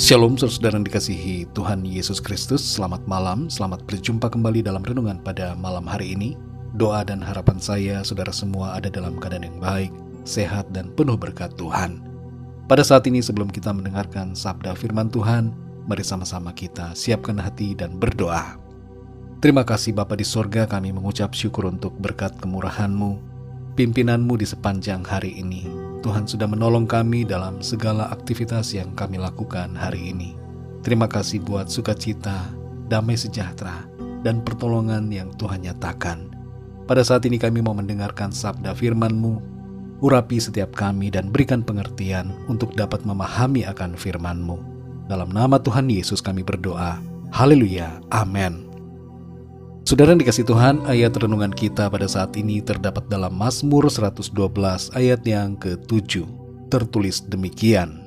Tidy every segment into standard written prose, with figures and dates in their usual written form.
Shalom saudara yang dikasihi Tuhan Yesus Kristus. Selamat malam, selamat berjumpa kembali dalam renungan pada malam hari ini. Doa dan harapan saya saudara semua ada dalam keadaan yang baik, sehat dan penuh berkat Tuhan. Pada saat ini sebelum kita mendengarkan sabda firman Tuhan, mari sama-sama kita siapkan hati dan berdoa. Terima kasih Bapa di sorga, kami mengucap syukur untuk berkat kemurahan-Mu, pimpinanmu di sepanjang hari ini. Tuhan sudah menolong kami dalam segala aktivitas yang kami lakukan hari ini. Terima kasih buat sukacita, damai sejahtera, dan pertolongan yang Tuhan nyatakan. Pada saat ini kami mau mendengarkan sabda firman-Mu. Urapi setiap kami dan berikan pengertian untuk dapat memahami akan firman-Mu. Dalam nama Tuhan Yesus kami berdoa. Haleluya. Amin. Saudara yang dikasih Tuhan, ayat renungan kita pada saat ini terdapat dalam Mazmur 112 ayat yang ke-7. Tertulis demikian.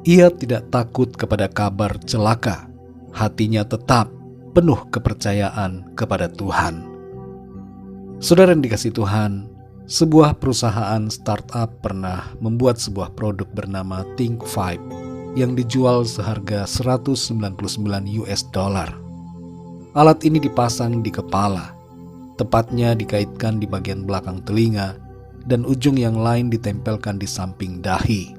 Ia tidak takut kepada kabar celaka, hatinya tetap penuh kepercayaan kepada Tuhan. Saudara yang dikasih Tuhan, sebuah perusahaan startup pernah membuat sebuah produk bernama Think5 yang dijual seharga $199. Alat ini dipasang di kepala, tepatnya dikaitkan di bagian belakang telinga, dan ujung yang lain ditempelkan di samping dahi.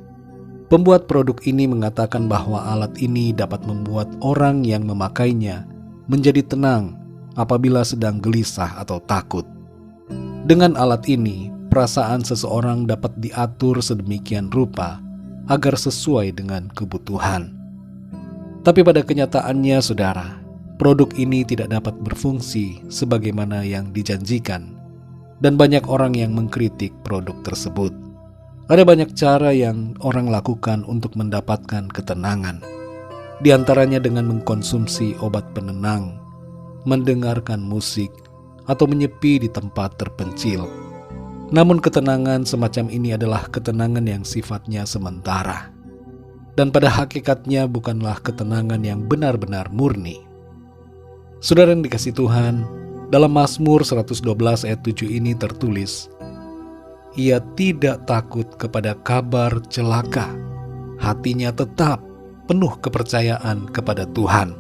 Pembuat produk ini mengatakan bahwa alat ini dapat membuat orang yang memakainya menjadi tenang apabila sedang gelisah atau takut. Dengan alat ini, perasaan seseorang dapat diatur sedemikian rupa agar sesuai dengan kebutuhan. Tapi pada kenyataannya, saudara, produk ini tidak dapat berfungsi sebagaimana yang dijanjikan, dan banyak orang yang mengkritik produk tersebut. Ada banyak cara yang orang lakukan untuk mendapatkan ketenangan, di antaranya dengan mengkonsumsi obat penenang, mendengarkan musik, atau menyepi di tempat terpencil. Namun ketenangan semacam ini adalah ketenangan yang sifatnya sementara, dan pada hakikatnya bukanlah ketenangan yang benar-benar murni. Saudara yang dikasih Tuhan, dalam Mazmur 112 ayat 7 ini tertulis, ia tidak takut kepada kabar celaka, hatinya tetap penuh kepercayaan kepada Tuhan.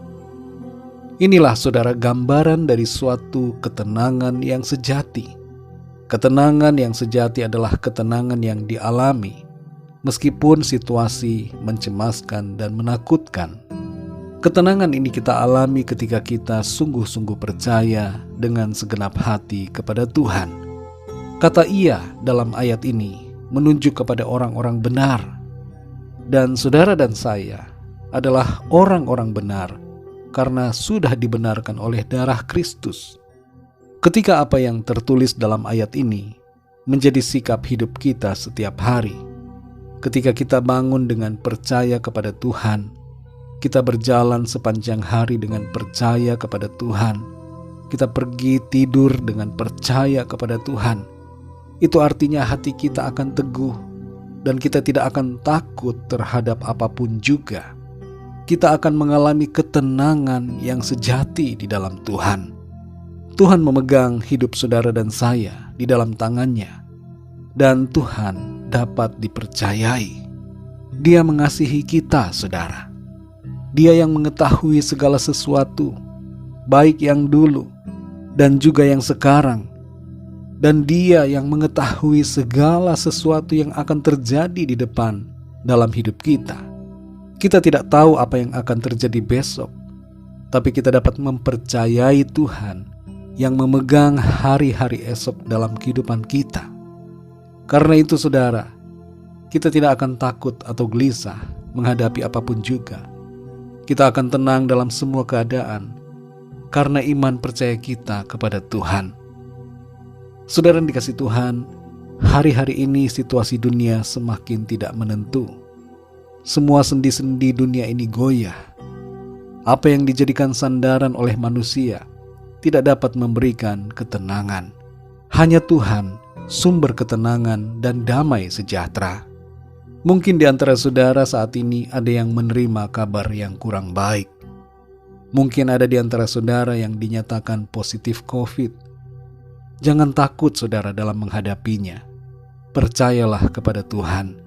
Inilah saudara gambaran dari suatu ketenangan yang sejati. Ketenangan yang sejati adalah ketenangan yang dialami, meskipun situasi mencemaskan dan menakutkan. Ketenangan ini kita alami ketika kita sungguh-sungguh percaya dengan segenap hati kepada Tuhan. Kata ia dalam ayat ini menunjuk kepada orang-orang benar. Dan saudara dan saya adalah orang-orang benar karena sudah dibenarkan oleh darah Kristus. Ketika apa yang tertulis dalam ayat ini menjadi sikap hidup kita setiap hari, ketika kita bangun dengan percaya kepada Tuhan, kita berjalan sepanjang hari dengan percaya kepada Tuhan, kita pergi tidur dengan percaya kepada Tuhan, itu artinya hati kita akan teguh dan kita tidak akan takut terhadap apapun juga. Kita akan mengalami ketenangan yang sejati di dalam Tuhan. Tuhan memegang hidup saudara dan saya di dalam tangannya, dan Tuhan dapat dipercayai. Dia mengasihi kita, saudara. Dia yang mengetahui segala sesuatu, baik yang dulu dan juga yang sekarang. Dan Dia yang mengetahui segala sesuatu yang akan terjadi di depan dalam hidup kita. Kita tidak tahu apa yang akan terjadi besok, tapi kita dapat mempercayai Tuhan yang memegang hari-hari esok dalam kehidupan kita. Karena itu saudara, kita tidak akan takut atau gelisah menghadapi apapun juga. Kita akan tenang dalam semua keadaan karena iman percaya kita kepada Tuhan. Saudara yang dikasih Tuhan, hari-hari ini situasi dunia semakin tidak menentu. Semua sendi-sendi dunia ini goyah. Apa yang dijadikan sandaran oleh manusia tidak dapat memberikan ketenangan. Hanya Tuhan, sumber ketenangan dan damai sejahtera. Mungkin di antara saudara saat ini ada yang menerima kabar yang kurang baik. Mungkin ada di antara saudara yang dinyatakan positif COVID. Jangan takut saudara dalam menghadapinya. Percayalah kepada Tuhan.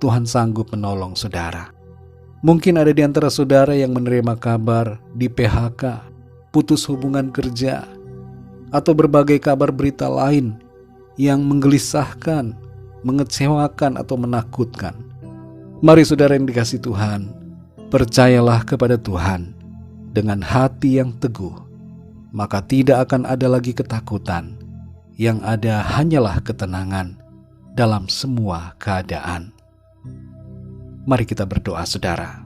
Tuhan sanggup menolong saudara. Mungkin ada di antara saudara yang menerima kabar di PHK, putus hubungan kerja, atau berbagai kabar berita lain yang menggelisahkan, mengecewakan, atau menakutkan. Mari saudara yang dikasihi Tuhan, percayalah kepada Tuhan dengan hati yang teguh, maka tidak akan ada lagi ketakutan. Yang ada hanyalah ketenangan dalam semua keadaan. Mari kita berdoa saudara.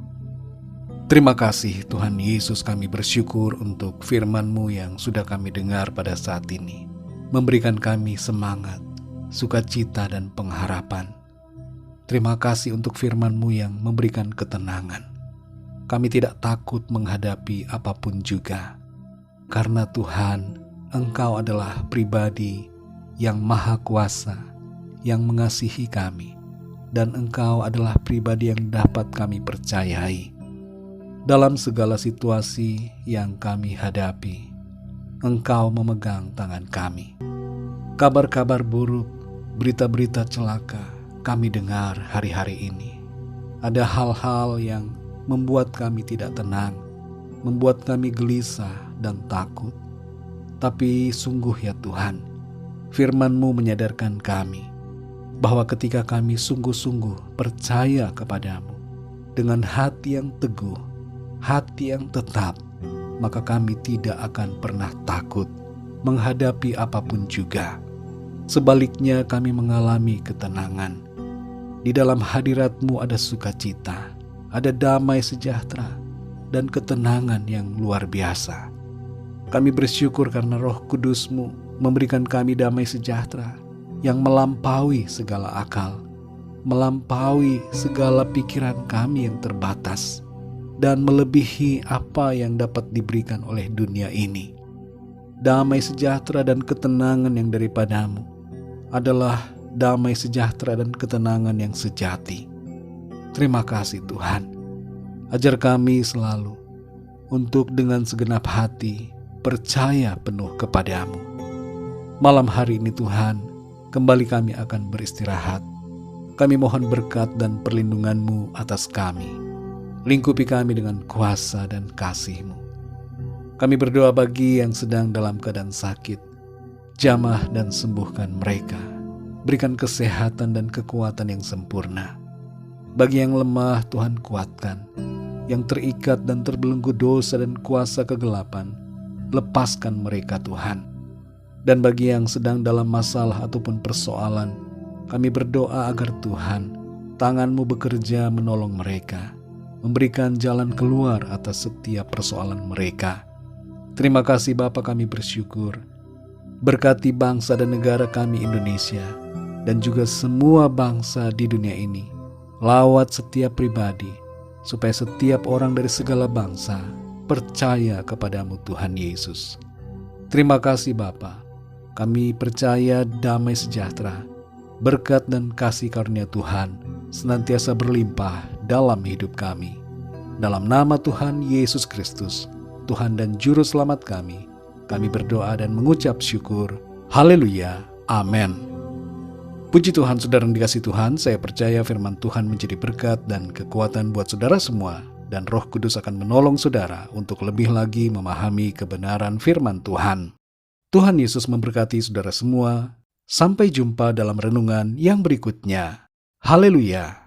Terima kasih Tuhan Yesus, kami bersyukur untuk firman-Mu yang sudah kami dengar pada saat ini. Memberikan kami semangat, sukacita dan pengharapan. Terima kasih untuk firman-Mu yang memberikan ketenangan. Kami tidak takut menghadapi apapun juga. Karena Tuhan, Engkau adalah pribadi yang maha kuasa, yang mengasihi kami. Dan Engkau adalah pribadi yang dapat kami percayai. Dalam segala situasi yang kami hadapi, Engkau memegang tangan kami. Kabar-kabar buruk, berita-berita celaka kami dengar hari-hari ini. Ada hal-hal yang membuat kami tidak tenang, membuat kami gelisah dan takut. Tapi sungguh ya Tuhan, firman-Mu menyadarkan kami bahwa ketika kami sungguh-sungguh percaya kepadamu dengan hati yang teguh, hati yang tetap, maka kami tidak akan pernah takut menghadapi apapun juga. Sebaliknya kami mengalami ketenangan. Di dalam hadirat-Mu ada sukacita, ada damai sejahtera, dan ketenangan yang luar biasa. Kami bersyukur karena Roh Kudus-Mu memberikan kami damai sejahtera yang melampaui segala akal, melampaui segala pikiran kami yang terbatas, dan melebihi apa yang dapat diberikan oleh dunia ini. Damai sejahtera dan ketenangan yang daripada-Mu adalah damai sejahtera dan ketenangan yang sejati. Terima kasih Tuhan. Ajar kami selalu untuk dengan segenap hati percaya penuh kepadamu. Malam hari ini Tuhan, kembali kami akan beristirahat. Kami mohon berkat dan perlindungan-Mu atas kami. Lingkupi kami dengan kuasa dan kasih-Mu. Kami berdoa bagi yang sedang dalam keadaan sakit. Jamah dan sembuhkan mereka. Berikan kesehatan dan kekuatan yang sempurna. Bagi yang lemah, Tuhan kuatkan. Yang terikat dan terbelenggu dosa dan kuasa kegelapan, lepaskan mereka Tuhan. Dan bagi yang sedang dalam masalah ataupun persoalan, kami berdoa agar Tuhan, tangan-Mu bekerja menolong mereka, memberikan jalan keluar atas setiap persoalan mereka. Terima kasih Bapa, kami bersyukur. Berkati bangsa dan negara kami Indonesia, dan juga semua bangsa di dunia ini. Lawat setiap pribadi, supaya setiap orang dari segala bangsa percaya kepadamu Tuhan Yesus. Terima kasih Bapa. Kami percaya damai sejahtera, berkat dan kasih karunia Tuhan senantiasa berlimpah dalam hidup kami. Dalam nama Tuhan Yesus Kristus, Tuhan dan Juru Selamat kami berdoa dan mengucap syukur. Haleluya. Amin. Puji Tuhan, saudara yang dikasihi Tuhan, saya percaya firman Tuhan menjadi berkat dan kekuatan buat saudara semua, dan Roh Kudus akan menolong saudara untuk lebih lagi memahami kebenaran firman Tuhan. Tuhan Yesus memberkati saudara semua. Sampai jumpa dalam renungan yang berikutnya. Haleluya.